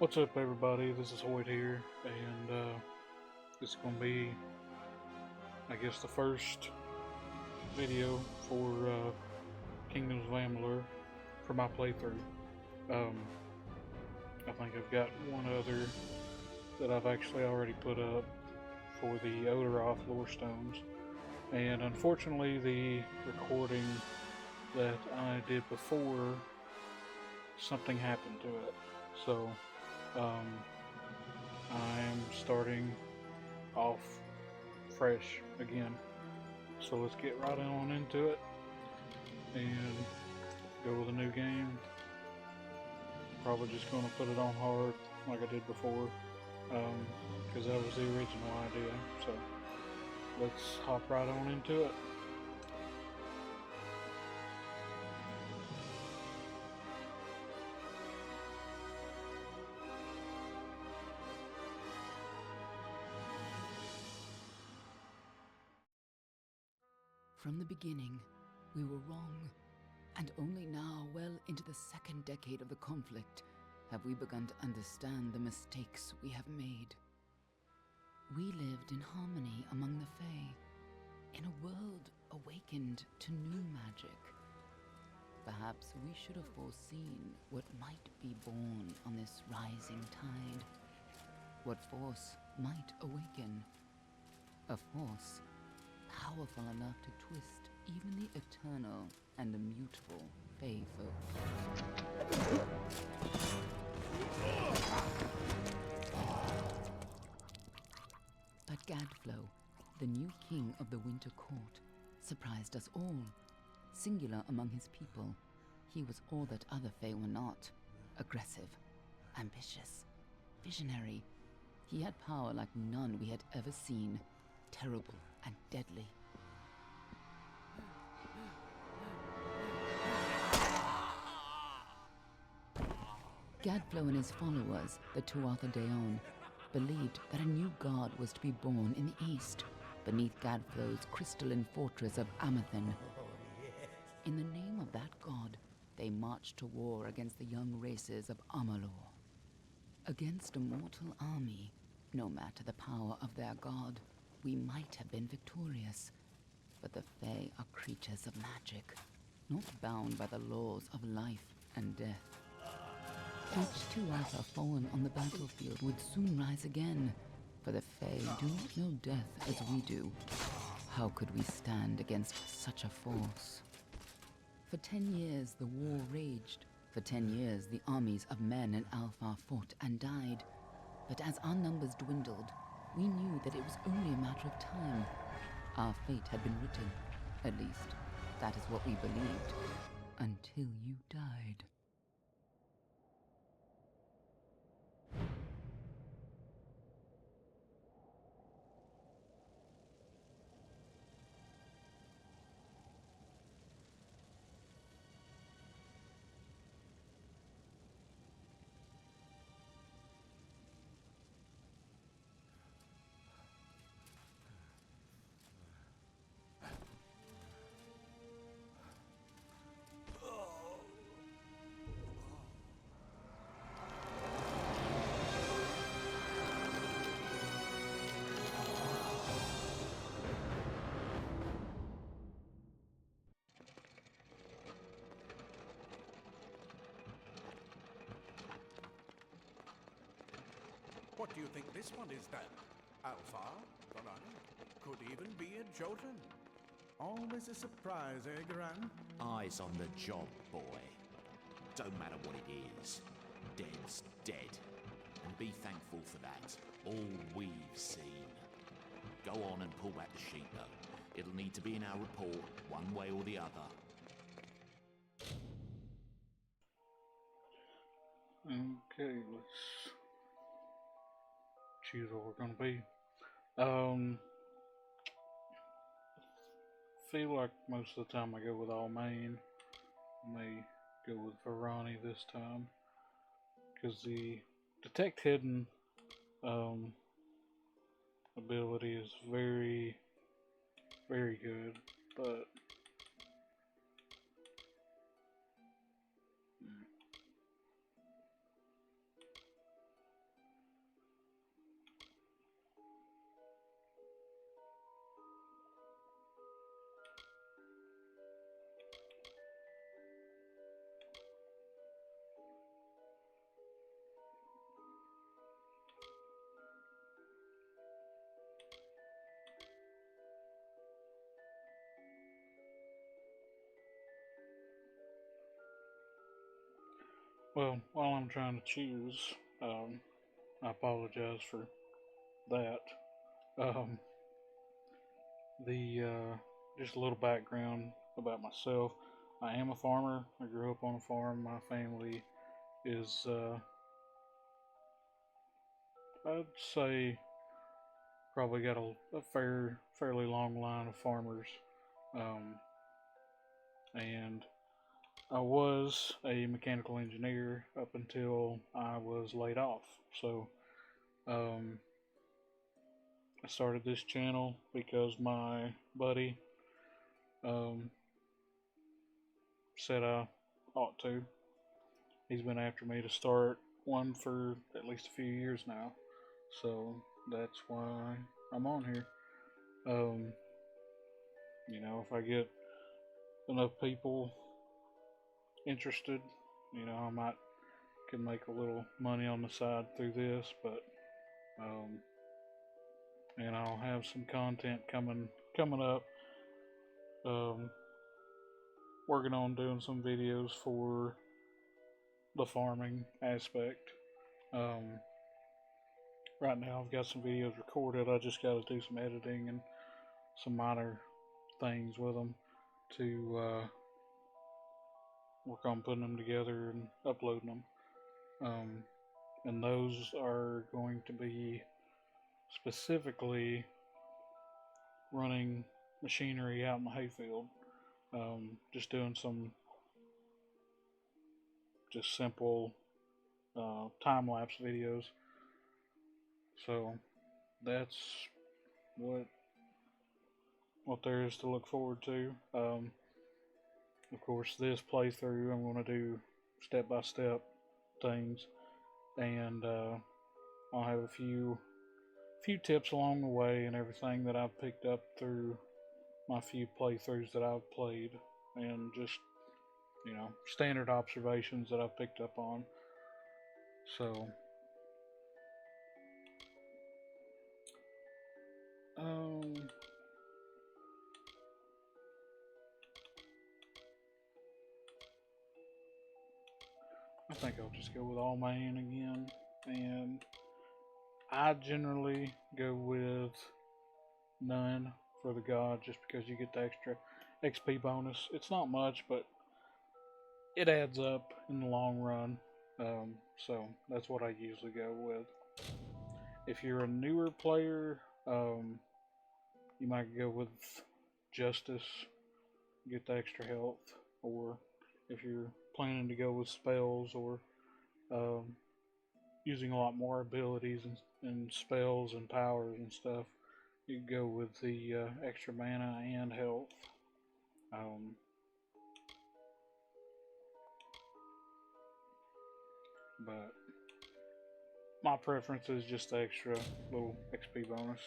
What's up, everybody? This is Hoyt here, and this is going to be, I guess, the first video for Kingdoms of Amalur for my playthrough. Um, I think I've got one other that I've actually already put up for the Odoroth lore stones, and unfortunately, the recording that I did before, something happened to it. So, um, I'm starting off fresh again. So let's get right on into it and go with a new game. Probably just going to put it on hard like I did before, because that was the original idea. So let's hop right on into it. From the beginning, we were wrong, and only now, well into the second decade of the conflict, have we begun to understand the mistakes we have made. We lived in harmony among the Fae, in a world awakened to new magic. Perhaps we should have foreseen what might be born on this rising tide. What force might awaken. A force powerful enough to twist even the eternal and immutable Fae folk. But Gadflow, the new king of the Winter Court, surprised us all. Singular among his people, he was all that other Fae were not. Aggressive, ambitious, visionary. He had power like none we had ever seen. Terrible and deadly. Gadflow and his followers, the Tuatha Deon, believed that a new god was to be born in the east, beneath Gadflow's crystalline fortress of Amathen. In the name of that god, they marched to war against the young races of Amalur. Against a mortal army, no matter the power of their god, we might have been victorious. But the Fae are creatures of magic, not bound by the laws of life and death. Each Tuatha fallen on the battlefield would soon rise again, for the Fae do not know death as we do. How could we stand against such a force? For 10 years the war raged. For 10 years the armies of Men and Alpha fought and died. But as our numbers dwindled, we knew that it was only a matter of time. Our fate had been written. At least, that is what we believed. Until you died. What do you think this one is then? Alpha? Garani? Could even be a Jotun. Always a surprise, eh, Garan? Eyes on the job, boy. Don't matter what it is. Dead's dead. And be thankful for that. All we've seen. Go on and pull back the sheet, though. It'll need to be in our report, one way or the other. Okay, let's choose what we're going to be. Feel like most of the time I go with all main. May go with Varani this time because the detect hidden ability is very, very good, but Well, while I'm trying to choose, I apologize for that. Um, the Just a little background about myself. I am a farmer. I grew up on a farm. My family is, I'd say, probably got a fairly long line of farmers. Um, and I was a mechanical engineer up until I was laid off. So, um, I started this channel because my buddy um, said I ought to. He's been after me to start one for at least a few years now. So that's why I'm on here. Um, if I get enough people interested, I might can make a little money on the side through this, but um, and I'll have some content coming up. Um, Working on doing some videos for the farming aspect. Um, right now, I've got some videos recorded. I just got to do some editing and some minor things with them to work on putting them together and uploading them. And those are going to be specifically running machinery out in the hayfield. Just doing some just simple time lapse videos. So that's what there is to look forward to. Of course, this playthrough I'm going to do step by step things, and I'll have a few tips along the way and everything that I've picked up through my few playthroughs that I've played, and just standard observations that I've picked up on. So um I think I'll just go with all main again, and I generally go with none for the god just because you get the extra XP bonus. It's not much, but it adds up in the long run. So that's what I usually go with. If you're a newer player, you might go with Justice, get the extra health, or if you're planning to go with spells or um, using a lot more abilities and spells and powers and stuff, you can go with the extra mana and health. But my preference is just the extra little XP bonus.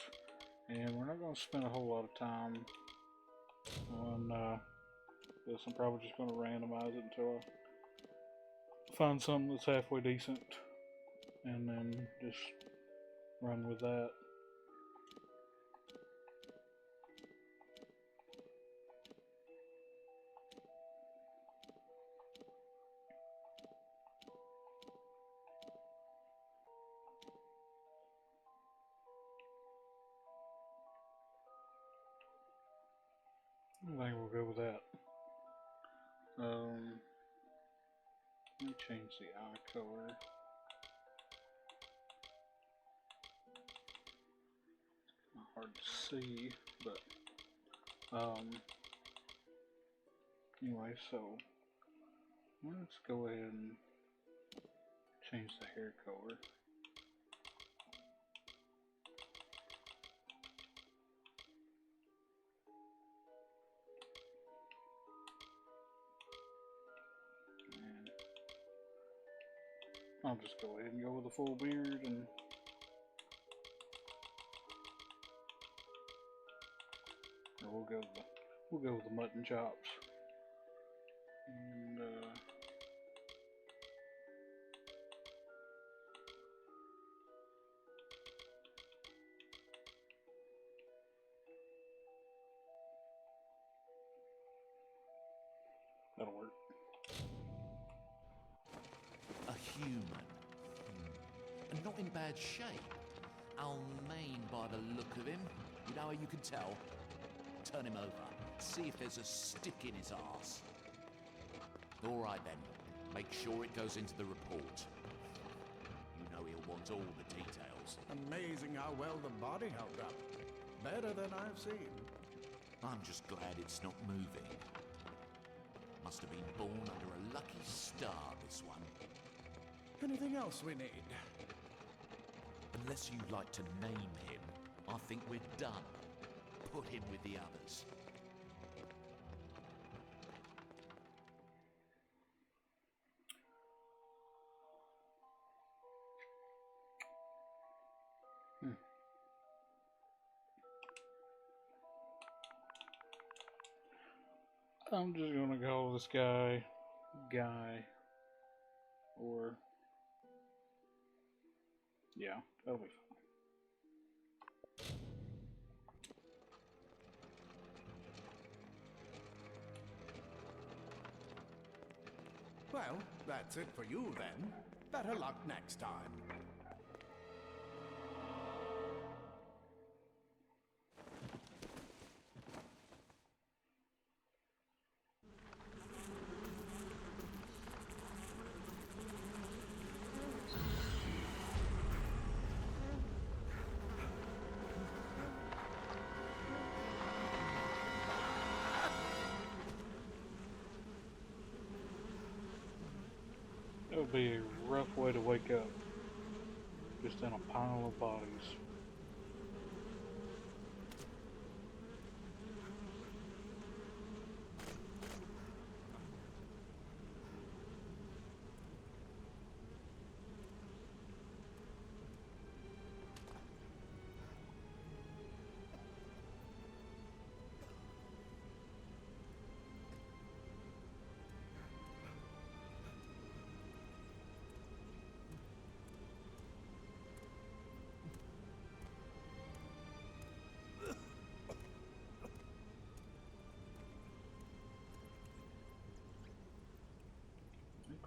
And we're not going to spend a whole lot of time on this. I'm probably just going to randomize it until I find something that's halfway decent, and then just run with that. I think we'll go with that. Let me change the eye color. Hard to see, but anyway, so let's go ahead and change the hair color. And I'll just go ahead and go with a full beard, and or we'll go with the mutton chops. And that'll work. not in bad shape. Almain by the look of him. You know how you can tell? Turn him over. See if there's a stick in his arse. All right then. Make sure it goes into the report. You know he'll want all the details. Amazing how well the body held up. Better than I've seen. I'm just glad it's not moving. Must have been born under a lucky star, this one. Anything else we need? Unless you'd like to name him, I think we're done. Put him with the others. I'm just gonna call this guy Guy, or yeah, that'll be fine. Well, that's it for you then. Better luck next time. It would be a rough way to wake up, just in a pile of bodies.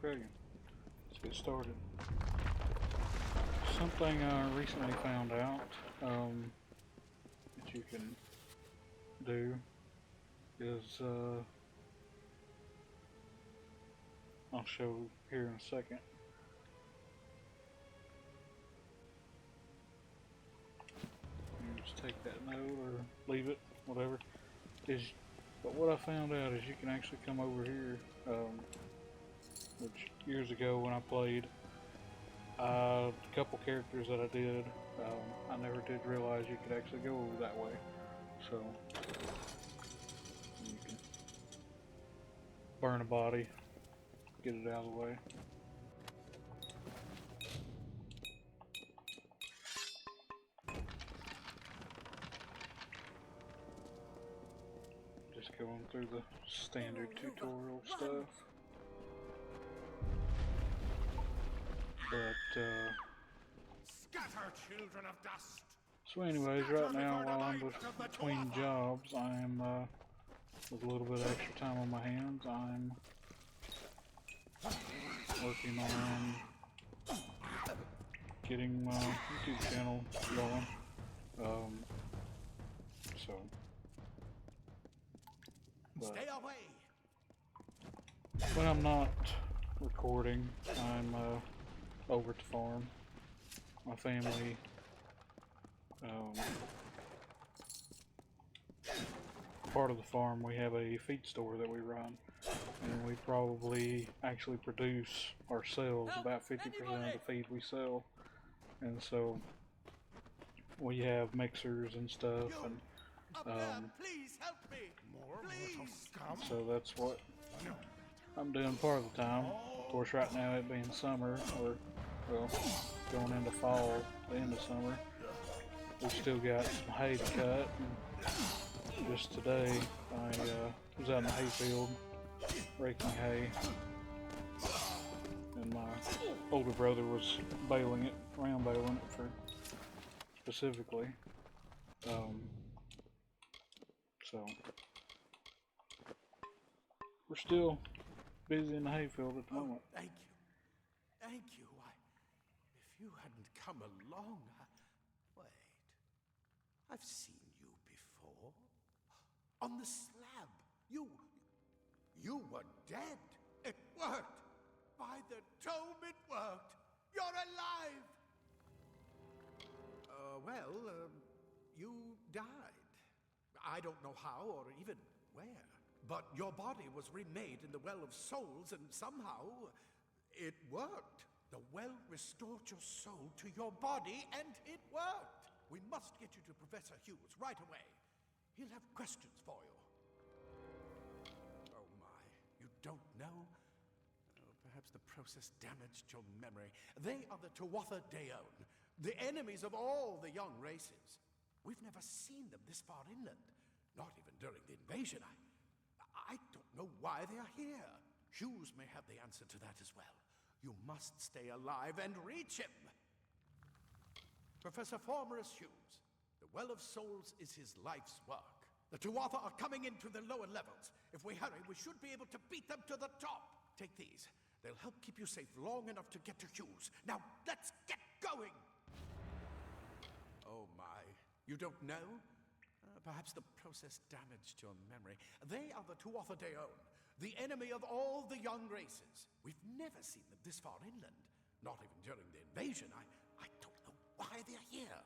Okay, let's get started. Something I recently found out that you can do is, I'll show here in a second. You just take that note or leave it, whatever. But what I found out is you can actually come over here, which years ago when I played, a couple characters that I did, I never did realize you could actually go that way. So you can burn a body, get it out of the way. Just going through the standard tutorial stuff. But Scatter, children of dust! so anyways, right now while I'm between jobs, I'm with a little bit of extra time on my hands, I'm working on getting my YouTube channel going. So Stay away! when I'm not recording, I'm over to farm. My family part of the farm, we have a feed store that we run, and we probably actually produce ourselves about 50% of the feed we sell. And so we have mixers and stuff, and Please help me! Please! so that's what I'm doing part of the time. Of course, right now it being summer, or well, going into fall, the end of summer, we've still got some hay to cut. And just today, I was out in the hayfield raking hay, and my older brother was baling it, round baling it for specifically. So we're still busy in the hayfield at the moment. Thank you. Thank you. you hadn't come along, wait. I've seen you before. On the slab. You were dead. It worked. By the dome, it worked. You're alive. You died. I don't know how or even where. But your body was remade in the Well of Souls, and somehow it worked. The well restored your soul to your body, and it worked. We must get you to Professor Hughes right away. He'll have questions for you. Oh my, you don't know? Oh, perhaps the process damaged your memory. They are the Tuatha Deon, the enemies of all the young races. We've never seen them this far inland, not even during the invasion. I don't know why they are here. Hughes may have the answer to that as well. You must stay alive and reach him. Professor Formorus Hughes, the Well of Souls is his life's work. The Tuatha are coming into the lower levels. If we hurry, we should be able to beat them to the top. Take these. They'll help keep you safe long enough to get to Hughes. Now, let's get going! Oh my, you don't know? Perhaps the process damaged your memory. They are the Tuatha Deon, the enemy of all the young races. We've never seen them this far inland, not even during the invasion. I don't know why they're here.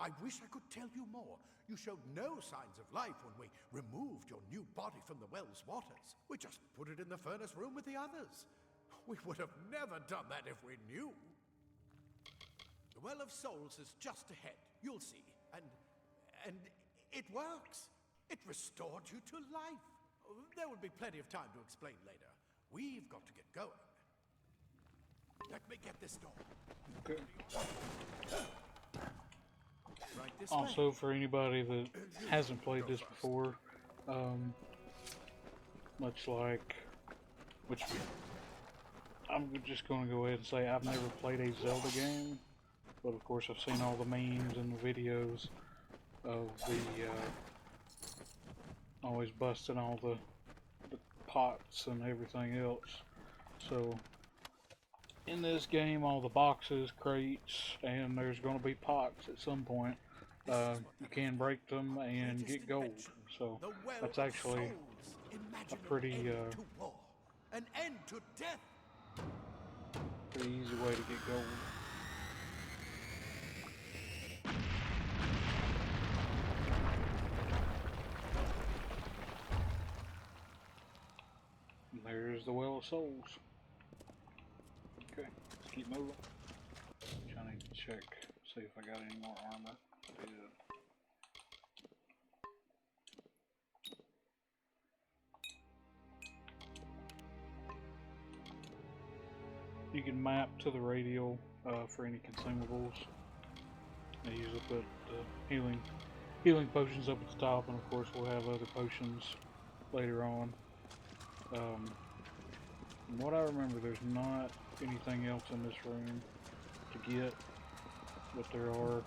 I wish I could tell you more. You showed no signs of life when we removed your new body from the well's waters. We just put it in the furnace room with the others. We would have never done that if we knew. The Well of Souls is just ahead. You'll see. And it works. It restored you to life. There will be plenty of time to explain later. We've got to get going. Let me get this door. Okay. Right this Also, way. for anybody that hasn't played this before, much like, which I'm just going to go ahead and say I've never played a Zelda game, but of course I've seen all the memes and the videos of the always busting all the pots and everything else. So in this game, all the boxes, crates, and there's going to be pots at some point. You can break them and get gold. So that's actually a pretty an end to death. pretty easy way to get gold. And there's the Well of Souls. Okay, let's keep moving. I need to check, see if I got any more armor. I did. You can map to the radial for any consumables. I usually put healing potions up at the top, and of course we'll have other potions later on. From what I remember, there's not anything else in this room to get, but there are,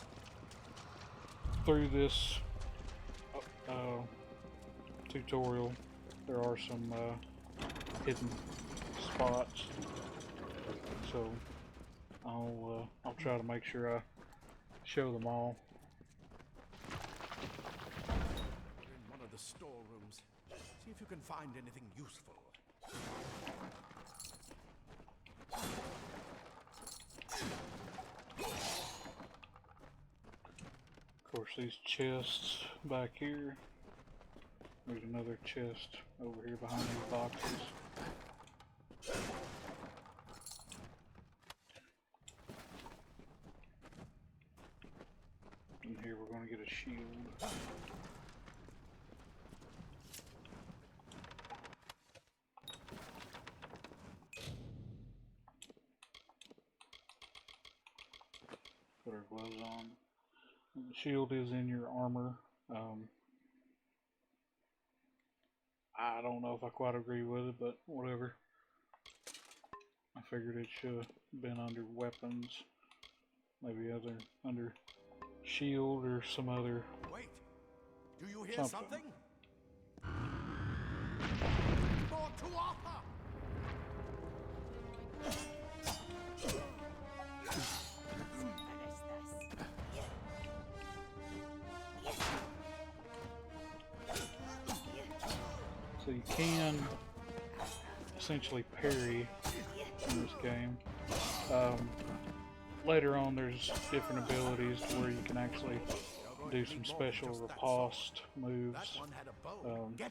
through this tutorial, there are some hidden spots, so I'll try to make sure I show them all. We're in one of the storerooms. See if you can find anything useful. Of course, these chests back here. There's another chest over here behind these boxes. And here we're going to get a shield. Put our gloves on. The shield is in your armor. I don't know if I quite agree with it, but whatever. I figured it should have been under weapons. Maybe under shield or some other. Wait! Do you hear something? More Tuatha! can essentially parry in this game. Later on, there's different abilities to where you can actually do some special riposte moves,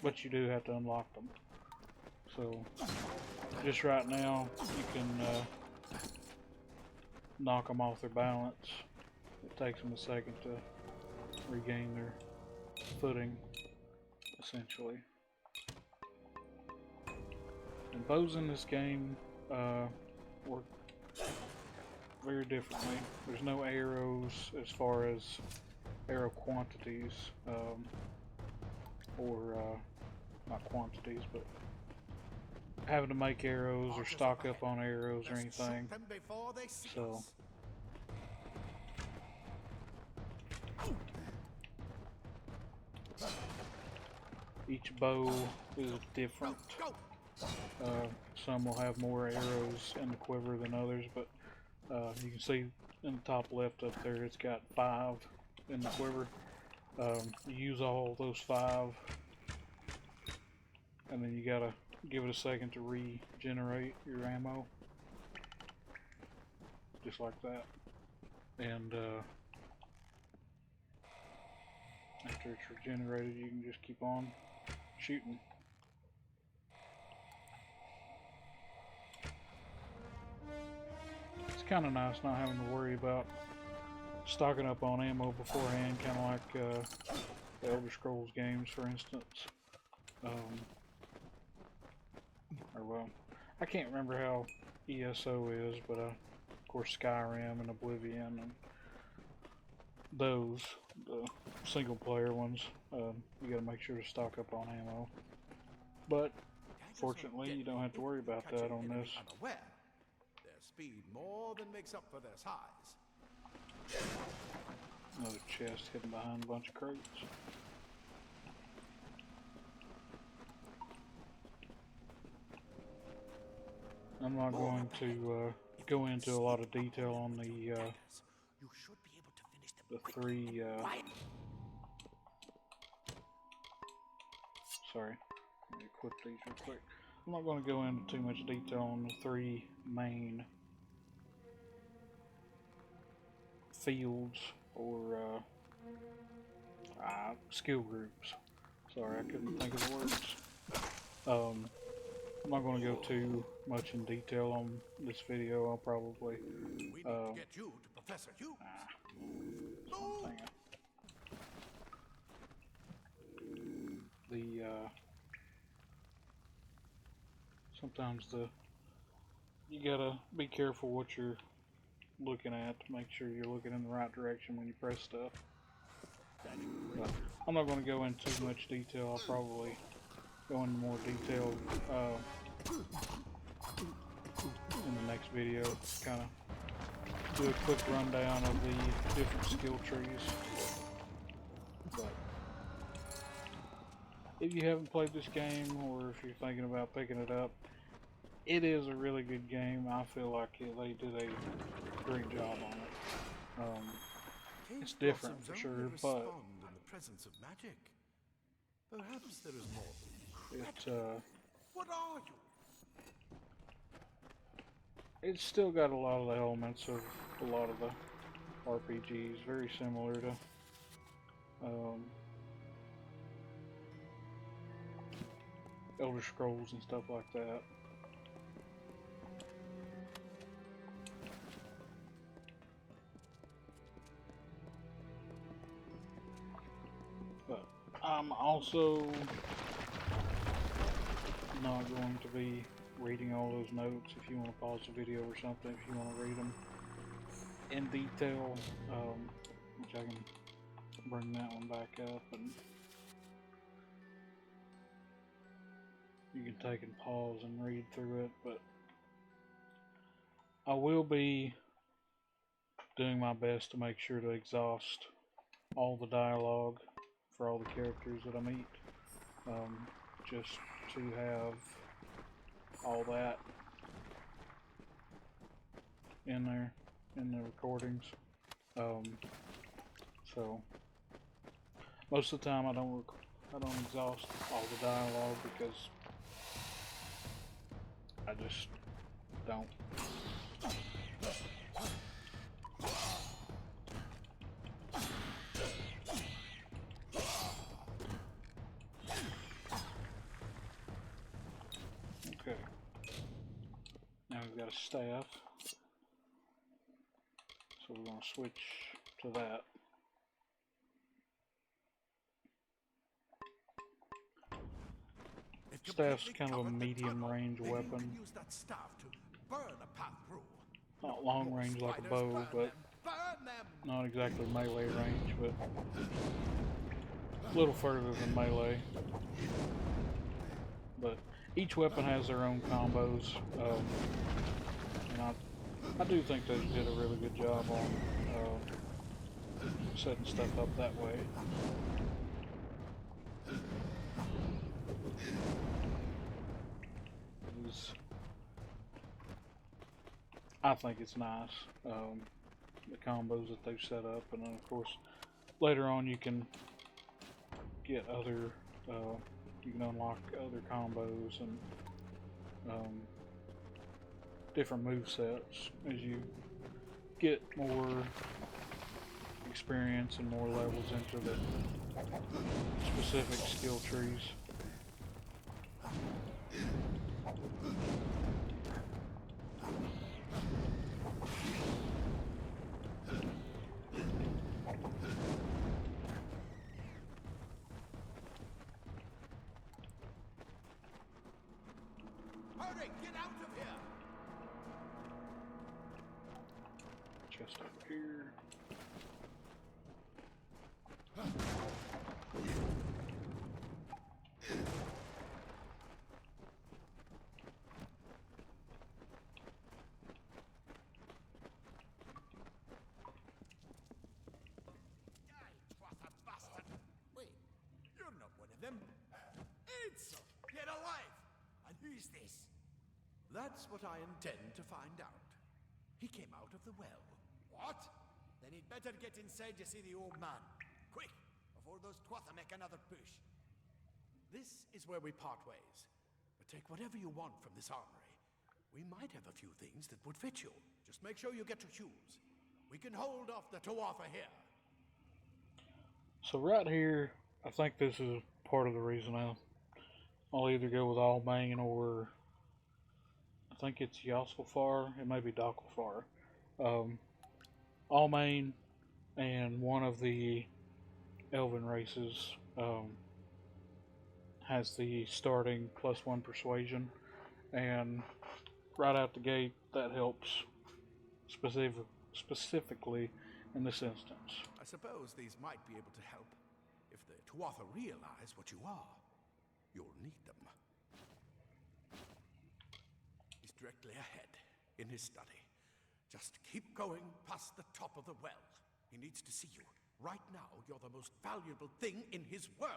but you do have to unlock them. So, just right now, you can knock them off their balance. It takes them a second to regain their footing, essentially. And bows in this game work very differently. There's no arrows as far as arrow quantities, or not quantities, but having to make arrows or stock up on arrows or anything. So each bow is different. Some will have more arrows in the quiver than others, but you can see in the top left up there it's got 5 in the quiver. You use all those 5 and then you gotta give it a second to regenerate your ammo, just like that. And after it's regenerated, you can just keep on shooting. It's kind of nice not having to worry about stocking up on ammo beforehand, kind of like the Elder Scrolls games, for instance. Or well, I can't remember how ESO is, but of course Skyrim and Oblivion and those, the single player ones, you gotta make sure to stock up on ammo. But fortunately, you don't have to worry about that on this. Their speed more than makes up for their size. Another chest hidden behind a bunch of crates. I'm not going to go into a lot of detail on the 3 sorry, let me equip these real quick. I'm not going to go into too much detail on the 3 main fields or skill groups. Sorry, I couldn't think of the words. I'm not going to go too much in detail on this video. I'll probably get you to Professor Hughes. Sometimes you gotta be careful what you're looking at to make sure you're looking in the right direction when you press stuff. But I'm not going to go into too much detail. I'll probably go into more detail in the next video. Kind of do a quick rundown of the different skill trees. But if you haven't played this game, or if you're thinking about picking it up, it is a really good game. I feel like they did a great job on it. It's different for sure, but in the presence of magic. Perhaps there is more. What are you? It's still got a lot of the elements of a lot of the RPGs, very similar to Elder Scrolls and stuff like that. But I'm also not going to be reading all those notes. If you want to pause the video or something, if you want to read them in detail, which I can bring that one back up, and you can take and pause and read through it. But I will be doing my best to make sure to exhaust all the dialogue for all the characters that I meet, just to have all that in there in the recordings. So most of the time I don't exhaust all the dialogue because I just don't. Okay. Now we've got a staff. So we're going to switch to that. Staff's kind of a medium range weapon. Use that staff to burn a path through. Not long range like a bow, but not exactly melee range, but a little further than melee. But each weapon has their own combos, and I do think they did a really good job on setting stuff up that way. I think it's nice, the combos that they've set up, and then of course later on you can get other, you can unlock other combos and different move sets as you get more experience and more levels into the specific skill trees. Hurry, get out of here! Chest over here. Wait, you're not one of them. Ansel, get alive! And who's this? That's what I intend to find out. He came out of the well. What? Then he'd better get inside to see the old man. Quick, before those Twatha make another push. This is where we part ways. But take whatever you want from this armory. We might have a few things that would fit you. Just make sure you get your shoes. We can hold off the Tuatha here. So right here, I think this is part of the reason I'll either go with Almain or I think it's Yoskelfar. It may be Dockelfar. Almain and one of the Elven races has the starting +1 persuasion, and right out the gate that helps specifically in this instance. I suppose these might be able to help. If the Tuatha realize what you are, you'll need them. He's directly ahead, in his study. Just keep going past the top of the well. He needs to see you. Right now, you're the most valuable thing in his world.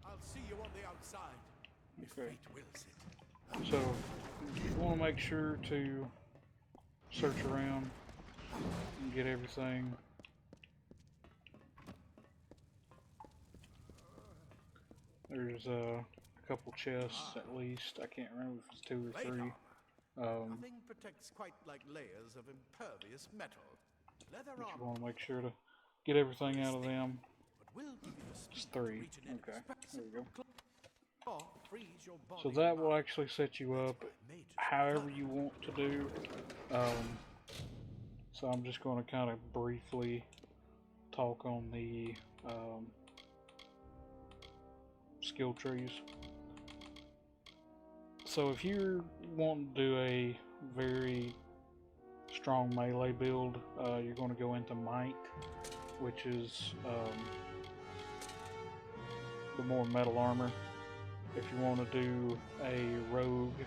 I'll see you on the outside, if Okay. fate wills it. So you want to make sure to search around and get everything. There's a couple chests at least. I can't remember if it's 2 or Plate 3. armor. Nothing protects quite like layers of impervious metal. Leather But you armor, want to make sure to get everything out of them. but will give you the It's speed to 3. reach an Okay, enemy's there we go. claw, freeze your body So that and will mind. actually set you up That's why mages however are you want to do. So I'm just going to kind of briefly talk on the skill trees. So if you're wanting to do a very strong melee build, you're going to go into Might, which is the more metal armor. If you want to do a rogue,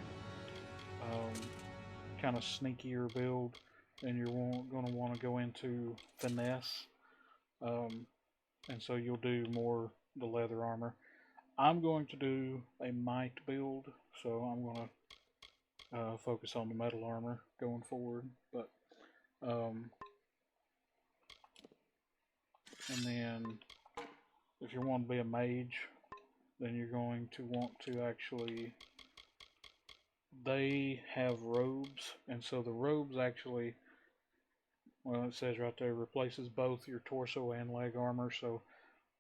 kind of sneakier build, then you're going to want to go into Finesse, and so you'll do more the leather armor. I'm going to do a Might build, so I'm going to focus on the metal armor going forward. But and then if you want to be a mage, then you're going to want to actually they have robes, and so the robes actually, well, it says right there, replaces both your torso and leg armor. So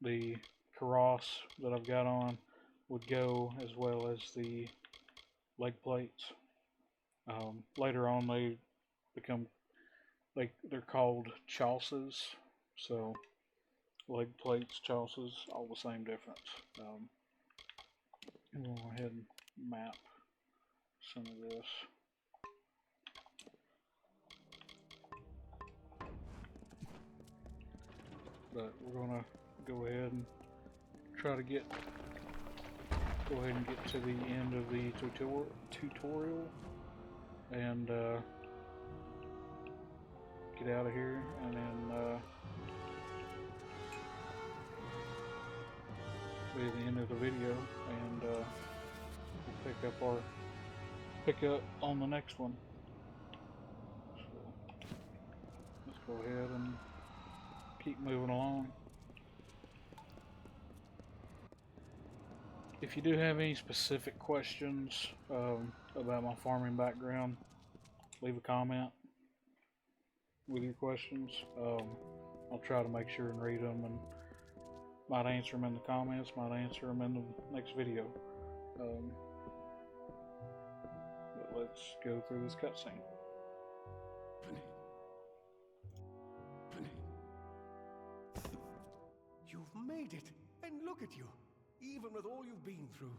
the cuirass that I've got on would go as well as the leg plates. Later on, they become they're called chausses. So leg plates, chausses, all the same difference. I'm gonna go ahead and map some of this. But we're gonna go ahead and try to get to the end of the tutorial and get out of here, and then be the end of the video, and we'll pick up on the next one. So let's go ahead and keep moving along. If you do have any specific questions about my farming background, leave a comment with your questions. I'll try to make sure and read them, and might answer them in the comments, might answer them in the next video. But let's go through this cutscene. You've made it, and look at you. Even with all you've been through.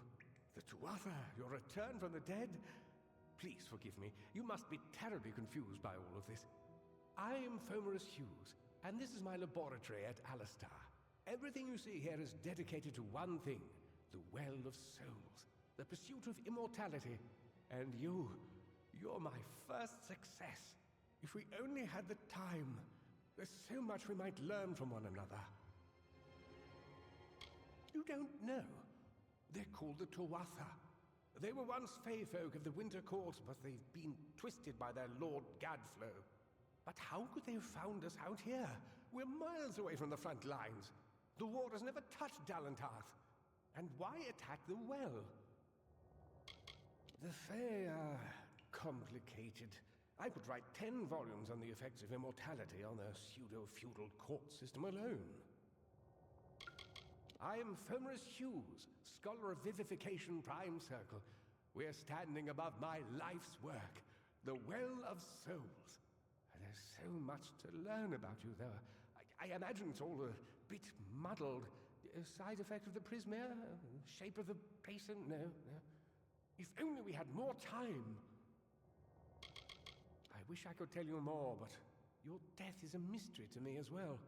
The Tuatha, your return from the dead. Please forgive me. You must be terribly confused by all of this. I am Fomerus Hughes, and this is my laboratory at Alistar. Everything you see here is dedicated to one thing, the Well of Souls, the pursuit of immortality. And you're my first success. If we only had the time, there's so much we might learn from one another. You don't know. They're called the Tuatha. They were once Fey folk of the Winter Court, but they've been twisted by their Lord Gadflow. But how could they have found us out here? We're miles away from the front lines. The war has never touched Dalantarth. And why attack the well? The Fey are complicated. I could write 10 volumes on the effects of immortality on their pseudo-feudal court system alone. I am Fomerus Hughes, Scholar of Vivification Prime Circle. We're standing above my life's work, the Well of Souls. There's so much to learn about you, though. I imagine it's all a bit muddled. A side effect of the prismere? Shape of the basin? No. If only we had more time. I wish I could tell you more, but your death is a mystery to me as well.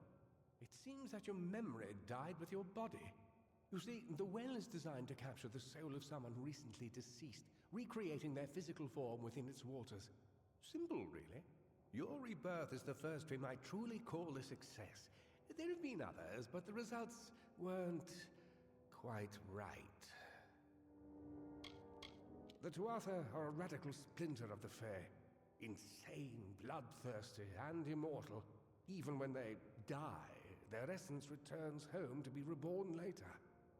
It seems that your memory died with your body. You see, the well is designed to capture the soul of someone recently deceased, recreating their physical form within its waters. Simple, really. Your rebirth is the first we might truly call a success. There have been others, but the results weren't quite right. The Tuatha are a radical splinter of the Fae. Insane, bloodthirsty, and immortal. Even when they die, their essence returns home to be reborn later.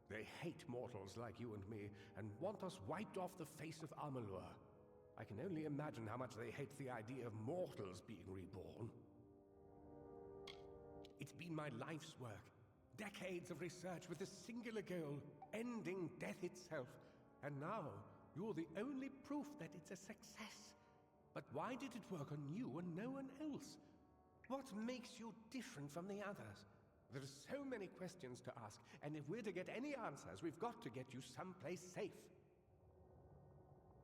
They hate mortals like you and me, and want us wiped off the face of Amalur. I can only imagine how much they hate the idea of mortals being reborn. It's been my life's work. Decades of research with a singular goal, ending death itself. And now, you're the only proof that it's a success. But why did it work on you and no one else? What makes you different from the others? There are so many questions to ask, and if we're to get any answers, we've got to get you someplace safe.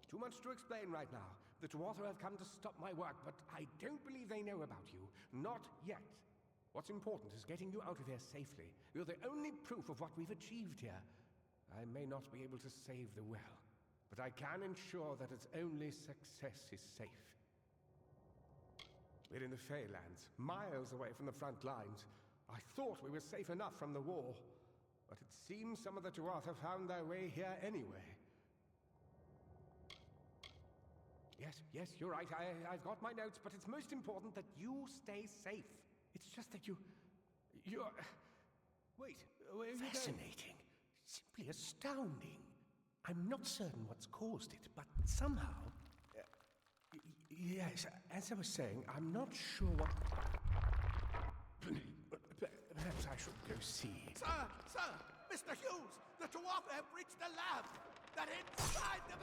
Too much to explain right now. The Tuatha have come to stop my work, but I don't believe they know about you. Not yet. What's important is getting you out of here safely. You're the only proof of what we've achieved here. I may not be able to save the well, but I can ensure that its only success is safe. We're in the Feylands, miles away from the front lines. I thought we were safe enough from the war, but it seems some of the Tuatha found their way here anyway. Yes, you're right. I've got my notes, but it's most important that you stay safe. It's just that you're... Wait, where are you going? Fascinating. Simply astounding. I'm not certain what's caused it, but somehow... yes, as I was saying, I'm not sure what... Perhaps I should go see. Sir! Sir! Mr. Hughes! The Tuatha have reached the lab! They're inside the...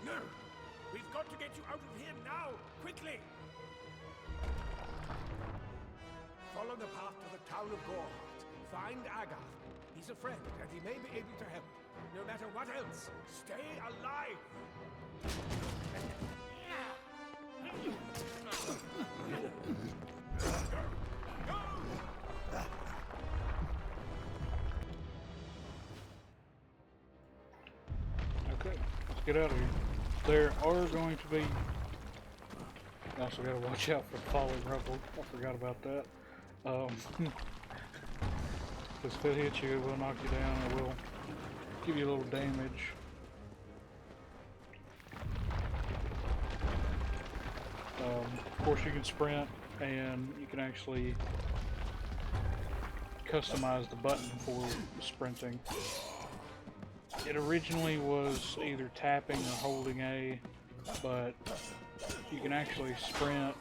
No! We've got to get you out of here now! Quickly! Follow the path to the town of Gorhart. Find Agath. He's a friend, and he may be able to help. No matter what else, stay alive! Okay, let's get out of here. There are going to be... You also gotta watch out for falling rubble. I forgot about that. Because if it hits you, it will knock you down. It will give you a little damage. Of course, you can sprint, and you can actually customize the button for sprinting. It originally was either tapping or holding A, but you can actually sprint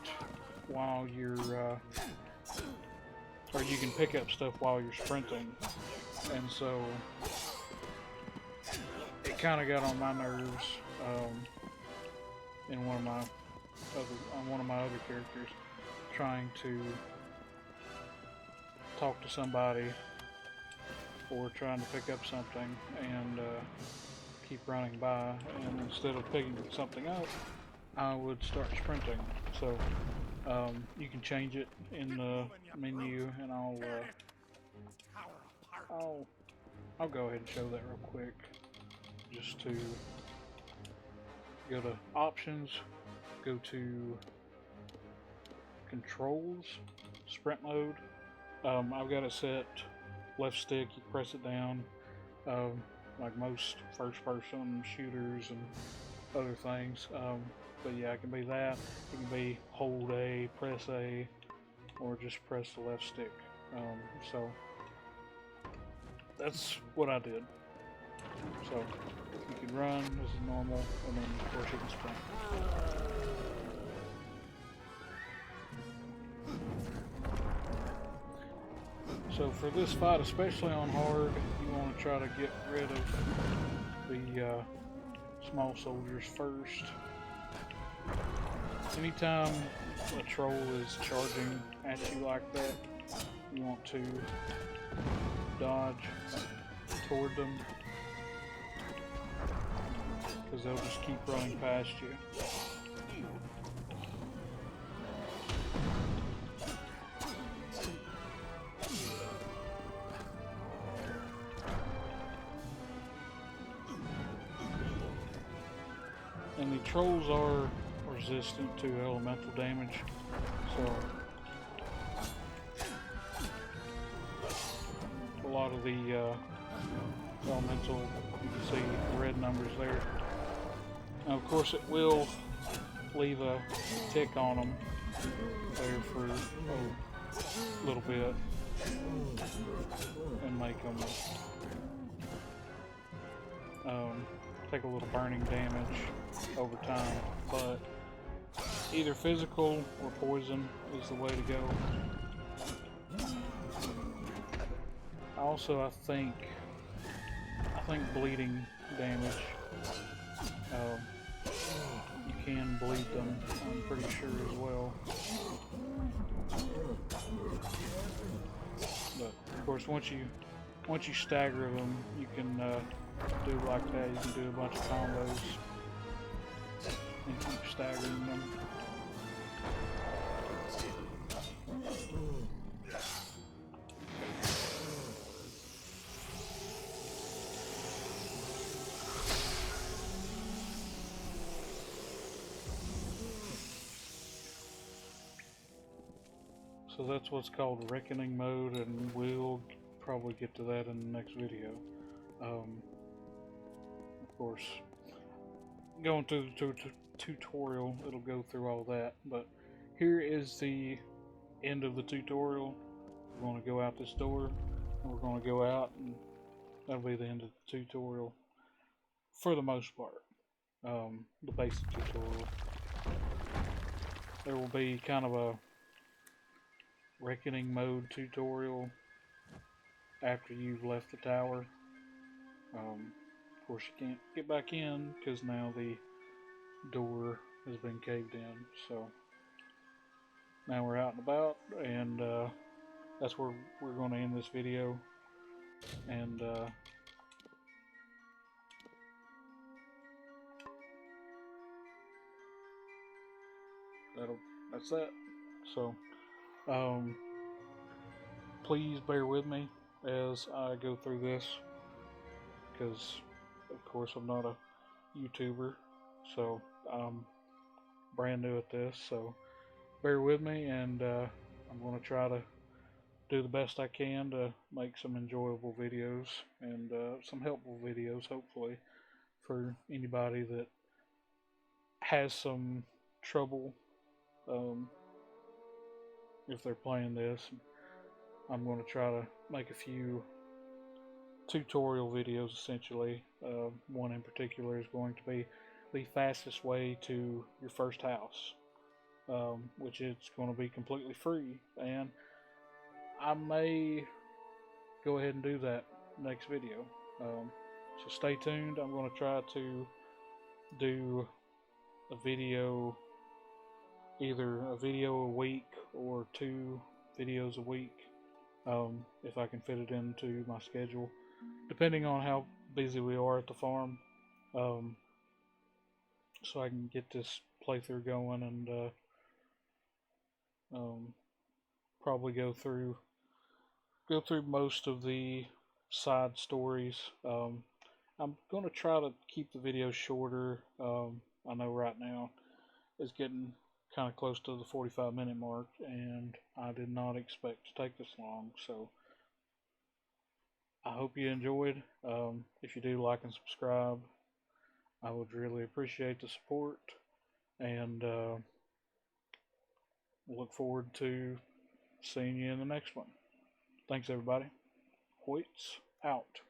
while you're, or you can pick up stuff while you're sprinting, and so it kind of got on my nerves in one of my other characters, trying to talk to somebody or trying to pick up something and keep running by, and instead of picking something up, I would start sprinting. So you can change it in the menu, and I'll go ahead and show that real quick. Just to go to options, go to controls, sprint mode. I've got it set left stick, you press it down, like most first person shooters and other things. But yeah, it can be that, it can be hold A, press A, or just press the left stick. So that's what I did. So you can run as normal, and then of course you can sprint. So for this fight, especially on hard, you want to try to get rid of the small soldiers first. Anytime a troll is charging at you like that, you want to dodge toward them, because they'll just keep running past you. And the trolls are resistant to elemental damage, so a lot of the elemental, you can see the red numbers there. Now, of course, it will leave a tick on them there for a little bit and make them take a little burning damage over time, but either physical or poison is the way to go. Also, I think bleeding damage, you can bleed them, I'm pretty sure as well. But of course, once you stagger them, you can do like that. You can do a bunch of combos and keep staggering them. So that's what's called Reckoning mode, and we'll probably get to that in the next video. Of course, going through the tutorial, it'll go through all that, but here is the end of the tutorial. We're going to go out this door, and we're going to go out, and that'll be the end of the tutorial for the most part. The basic tutorial. There will be kind of a reckoning mode tutorial after you've left the tower. Of course, you can't get back in because now the door has been caved in. So now we're out and about, and that's where we're going to end this video. And that's that. So please bear with me as I go through this, because of course I'm not a YouTuber, so I'm brand new at this. So bear with me, and I'm going to try to do the best I can to make some enjoyable videos and some helpful videos, hopefully, for anybody that has some trouble if they're playing this. I'm going to try to make a few tutorial videos, essentially. One in particular is going to be the fastest way to your first house, which is going to be completely free, and I may go ahead and do that next video. So stay tuned. I'm going to try to do a video, either a video a week or 2 videos a week, if I can fit it into my schedule, depending on how busy we are at the farm, so I can get this playthrough going, and probably go through most of the side stories. I'm going to try to keep the videos shorter. I know right now it's getting kind of close to the 45-minute mark, and I did not expect to take this long. So I hope you enjoyed. If you do, like and subscribe. I would really appreciate the support, and look forward to seeing you in the next one. Thanks, everybody. Hoyts out.